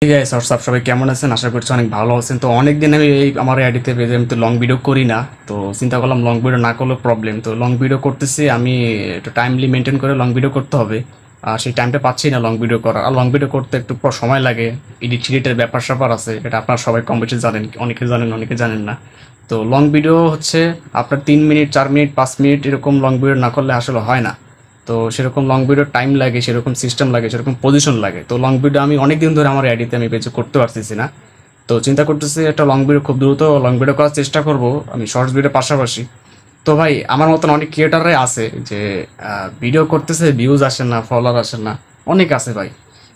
ঠিক আছে সব সবাই কেমন আছেন? আশা করছি অনেক ভালো আছেন। তো অনেকদিন আমি এই আমার আইডিতে পেজে আমি তো লং ভিডিও করি না, তো চিন্তা করলাম লং ভিডিও না করলেও প্রবলেম, তো লং ভিডিও করতেছি আমি। একটু টাইমলি মেনটেন করে লং ভিডিও করতে হবে, আর সেই টাইমটা পাচ্ছি না লং ভিডিও করার। আর লং ভিডিও করতে একটু সময় লাগে, এডিটের ব্যাপার স্যাপার আছে, এটা আপনারা সবাই কম বেশি জানেন, অনেকে জানেন অনেকে জানেন না। তো লং ভিডিও হচ্ছে আপনার 3 মিনিট 4 মিনিট 5 মিনিট এরকম লং ভিডিও না করলে আসলে হয় না। তো সেরকম লং ভিডিও টাইম লাগে, সেরকম সিস্টেম লাগে, সেরকম পজিশন লাগে। তো লং ভিডিও আমি অনেক দিন ধরে আমার আইডিতে আমি পেজে করতে পারতেছি না। তো চিন্তা করতেছি একটা লং ভিডিও খুব দ্রুত লং ভিডিও করার চেষ্টা করব আমি শর্টস ভিডিওর পাশাপাশি। তো ভাই আমার মতন অনেক ক্রিয়েটাররাই আছে যে ভিডিও করতেছে, ভিউজ আসে না, ফলোয়ার আসে না, অনেক আছে ভাই।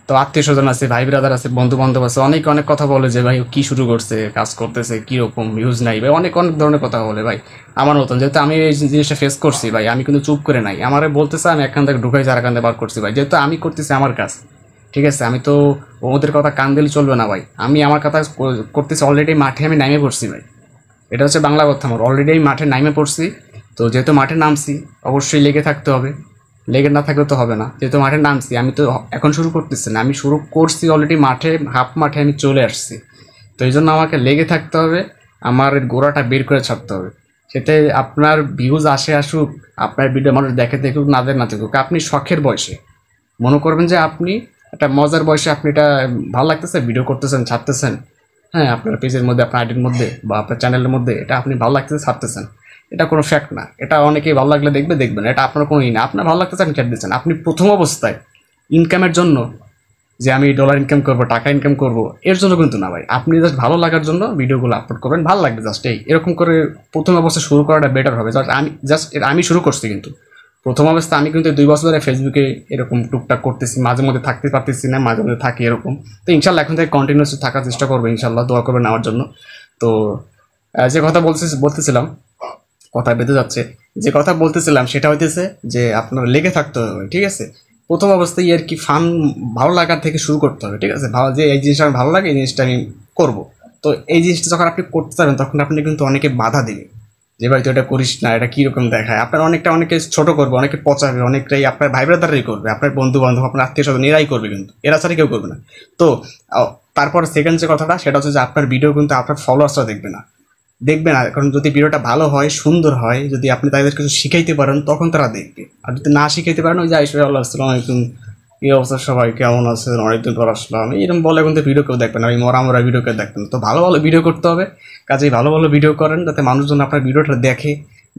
তো আত্মীয় স্বজন আছে, ভাই ব্রাদার আছে, বন্ধু বান্ধব আছে, অনেক অনেক কথা বলে যে ভাই ও কি শুরু করছে, কাজ করতেছে, কীরকম ভিউজ নাই ভাই, অনেক অনেক ধরনের কথা বলে ভাই। আমার মতন যেহেতু আমি এই জিনিসটা ফেস করছি ভাই, আমি কিন্তু চুপ করে নাই, আমারে বলতেছে আমি এখান থেকে ঢুকাইছি আর এখান থেকে বার করছি ভাই, যেহেতু আমি করতেছি আমার কাজ। ঠিক আছে, আমি তো ওদের কথা কান দিলে চলবে না ভাই, আমি আমার কথা করতেছি। অলরেডি মাঠে আমি নামে পড়ছি ভাই, এটা হচ্ছে বাংলা কথা। আমার অলরেডি আমি মাঠে নামে পড়ছি। তো যেহেতু মাঠে নামছি অবশ্যই লেগে থাকতে হবে, লেগে না থাকলে তো হবে না। যেহেতু মাঠে নামছি, আমি তো এখন শুরু করতেছি না, আমি শুরু করছি অলরেডি মাঠে, হাফ মাঠে আমি চলে আসছি। তো এই জন্য আমাকে লেগে থাকতে হবে, আমার গোড়াটা বের করে ছাড়তে হবে। সেতে আপনার ভিউজ আসে আসুক, আপনার ভিডিও মানুষ দেখে দেখুক, না দেখ না দেখুক, আপনি শখের বয়সে মনে করবেন যে আপনি একটা মজার বয়সে আপনি এটা ভালো লাগতেছে ভিডিও করতেছেন, ছাড়তেছেন। হ্যাঁ, আপনার পেজের মধ্যে, আপনার আইডির মধ্যে বা আপনার চ্যানেলের মধ্যে এটা আপনি ভালো লাগতেছে ছাড়তেছেন, এটা কোনো ফ্যাক্ট না। এটা অনেকেই ভালো লাগলে দেখবে, দেখবেন, এটা আপনার কোনো ই না। আপনার ভালো লাগতেছে আপনি ছেড়ে দিচ্ছেন। আপনি প্রথম অবস্থায় ইনকামের জন্য যে আমি ডলার ইনকাম করবো, টাকা ইনকাম করবো, এর জন্য কিন্তু না ভাই। আপনি জাস্ট ভালো লাগার জন্য ভিডিওগুলো আপলোড করবেন, ভালো লাগবে জাস্ট এরকম করে প্রথম অবস্থায় শুরু করাটা বেটার হবে। আমি শুরু করছি কিন্তু প্রথম অবস্থা, আমি কিন্তু 2 বছর ধরে ফেসবুকে এরকম টুকটাক করতেছি, মাঝে মধ্যে থাকতে পারতেছি না, মাঝে মধ্যে থাকি এরকম। তো ইনশাল্লাহ এখন থেকে কন্টিনিউসলি থাকার চেষ্টা করবো, ইনশাল্লাহ দোয়া করবেন আমার জন্য। তো যে কথা বলতেছিলাম, কথা বেঁধে যাচ্ছে। যে কথা বলতেছিলাম সেটা হইতেছে যে আপনার লেগে থাকতে হবে, ঠিক আছে। প্রথম অবস্থায় আর কি ফান, ভালো লাগার থেকে শুরু করতে হবে, ঠিক আছে। ভালো যে এই জিনিসটা আমার ভালো লাগে, এই জিনিসটা আমি করবো। তো এই জিনিসটা যখন আপনি করতে পারবেন তখন আপনি কিন্তু অনেকে বাধা দেবে যে ভাই তুই এটা করিস না, এটা কীরকম দেখায়। আপনার অনেকে ছোট করবে, অনেকে পচাবে, অনেকটাই আপনার ভাই ব্রাদারই করবে, আপনার বন্ধু বান্ধব, আপনার আত্মীয় স্বজন এরাই করবে, কিন্তু এরা ছাড়া কেউ করবে না। তো তারপর সেকেন্ড যে কথাটা সেটা হচ্ছে যে আপনার ভিডিও কিন্তু আপনার ফলোয়ার্সরা দেখবে না। কারণ যদি ভিডিওটা ভালো হয়, সুন্দর হয়, যদি আপনি তাদের কিছু শিখাইতে পারেন তখন তারা দেখবে। আর যদি না শিখাইতে পারেন, ওই যে আসসালামু আলাইকুম, কি অবস্থা সবাই, কেমন আছেন, অনেকদিন পর আসলাম, এরকম বলে কিন্তু ভিডিও কেউ দেখবে না, ওই মরা ভিডিও কেউ দেখবে না। তো ভালো ভালো ভিডিও করতে হবে, কাজেই ভালো ভালো ভিডিও করেন যাতে মানুষজন আপনার ভিডিওটা দেখে,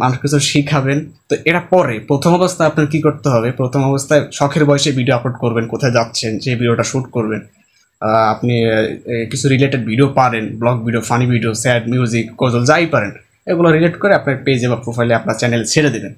মানুষ কিছু শিখাবেন। তো এটা পরে প্রথম অবস্থায় আপনার কী করতে হবে, প্রথম অবস্থায় শখের বয়সে ভিডিও আপলোড করবেন, কোথায় যাচ্ছেন সেই ভিডিওটা শ্যুট করবেন। আপনি কিছু রিলেটেড ভিডিও পারেন, vlog video, funny video, sad music, ghazal, যাই পারেন এগুলো রিলেট করে আপনার পেজে বা প্রোফাইলে আপনার চ্যানেলে ছেড়ে দেবেন।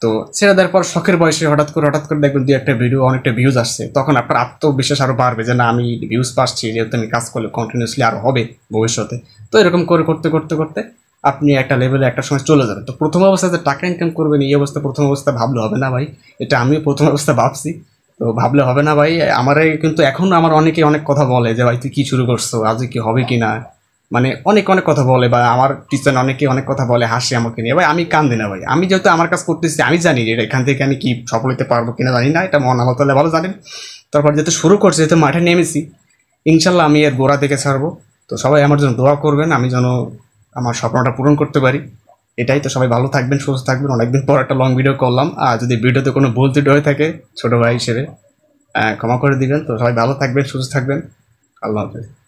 তো ছেড়ে দেওয়ার পর শখের বয়সে হঠাৎ করে দেখবেন 2-1 ভিডিও অনেকটা ভিউজ আসছে, তখন আপনার আত্মবিশ্বাস আরও বাড়বে যে না আমি ভিউজ পাচ্ছি, যেহেতু আমি কাজ করলে কন্টিনিউসলি আরও হবে ভবিষ্যতে। তো এরকম করে করতে করতে করতে আপনি একটা লেভেলে একটা সময় চলে যাবেন। তো প্রথম অবস্থায় যে টাকা ইনকাম করবেন এই অবস্থা প্রথম অবস্থা ভাবলে হবে না ভাই, এটা আমিও প্রথম অবস্থা ভাবছি। তো ভাবলে হবে না ভাই। আমারে কিন্তু এখন আমার অনেকে অনেক কথা বলে যে ভাই তুই কি শুরু করছো, আজকে কি হবে কি না, মানে অনেক অনেক কথা বলে, বা আমার টিচার অনেকে অনেক কথা বলে, হাসি আমাকে নিয়ে। ভাই আমি কান্দি না ভাই, আমি যেহেতু আমার কাজ করতেছি আমি জানি যে এখান থেকে আমি কি সফল হতে পারবো কিনা জানি না, এটা মন আল্লাহ তাআলা ভালো জানেন। তারপর যেহেতু শুরু করছি, যেহেতু মাঠে নেমেছি, ইনশাল্লাহ আমি এর গোড়া থেকে ছাড়বো। তো সবাই আমার জন্য দোয়া করবেন, আমি যেন আমার স্বপ্নটা পূরণ করতে পারি। এটাই তো, সবাই ভালো থাকবেন, সুস্থ থাকবেন। অনেকদিন পর একটা লং ভিডিও করলাম, আর যদি ভিডিওতে কোনো ভুল ত্রুটি হয়ে থাকে ছোটো ভাই হিসেবে ক্ষমা করে দিবেন। তো সবাই ভালো থাকবেন, সুস্থ থাকবেন, আল্লাহ হাফেজ।